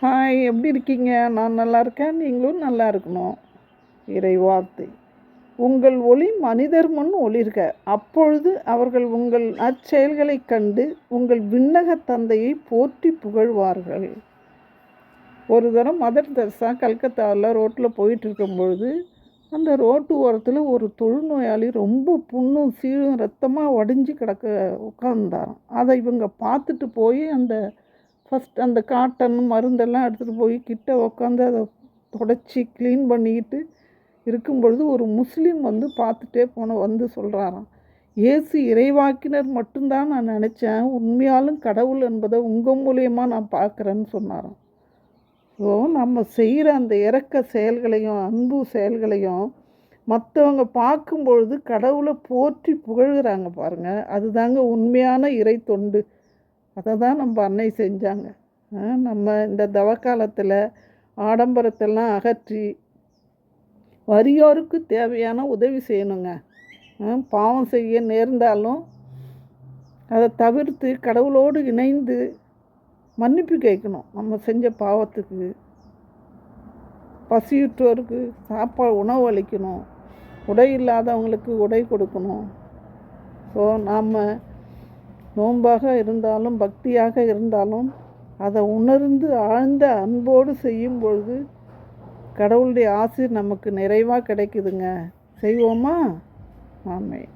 Hi, எப்படி இருக்கீங்க? நான் நல்லா இருக்கேன். நீங்களும் நல்லா இருக்கணும். இறைவார்த்தை. உங்கள் ஒளி மனிதர் முன் ஒளிர்க. அப்பொழுது அவர்கள் உங்கள் நற்செயல்களைக் கண்டு உங்கள் விண்ணக தந்தையை போற்றி புகழ்வார்கள். ஒரு தரம் மதர் தெரசா கல்கத்தாவில் ரோட்டில் போயிட்டு இருக்கும்பொழுது அந்த ரோட்டு ஓரத்தில் ஒரு தொழுநோயாளி ரொம்ப புண்ணும் சீழும் ரத்தமாக வடிஞ்சு கிடக்க உட்கார்ந்தாராம். அதை இவங்க பார்த்துட்டு போய் அந்த காட்டன் மருந்தெல்லாம் எடுத்துகிட்டு போய் கிட்ட உட்காந்து அதை தொடச்சி க்ளீன் பண்ணிக்கிட்டு இருக்கும்பொழுது ஒரு முஸ்லீம் வந்து பார்த்துட்டே வந்து சொல்கிறாராம், இயேசு இறைவாக்கினர் மட்டும்தான் நான் நினச்சேன், உண்மையாலும் கடவுள் என்பதை உங்கள் மூலியமாக நான் பார்க்குறேன்னு சொன்னாராம். ஸோ நம்ம செய்கிற அந்த இரக்க செயல்களையும் அன்பு செயல்களையும் மற்றவங்க பார்க்கும்பொழுது கடவுளை போற்றி புகழ்கிறாங்க பாருங்கள், அதுதாங்க உண்மையான இறை தொண்டு. அதை தான் நம்ம அன்னை செஞ்சாங்க. நம்ம இந்த தவக்காலத்தில் ஆடம்பரத்தெல்லாம் அகற்றி வறியோருக்கு தேவையான உதவி செய்யணுங்க. பாவம் செய்ய நேர்ந்தாலும் அதை தவிர்த்து கடவுளோடு இணைந்து மன்னிப்பு கேட்கணும். நம்ம செஞ்ச பாவத்துக்கு பசியுற்றோருக்கு உணவு அளிக்கணும், உடை இல்லாதவங்களுக்கு உடை கொடுக்கணும். ஸோ நாம் நோன்பாக இருந்தாலும் பக்தியாக இருந்தாலும் அதை உணர்ந்து ஆழ்ந்த அன்போடு செய்யும் பொழுது கடவுளுடைய ஆசீர் நமக்கு நிறைவாக கிடைக்குதுங்க. செய்வோமா? ஆமென்.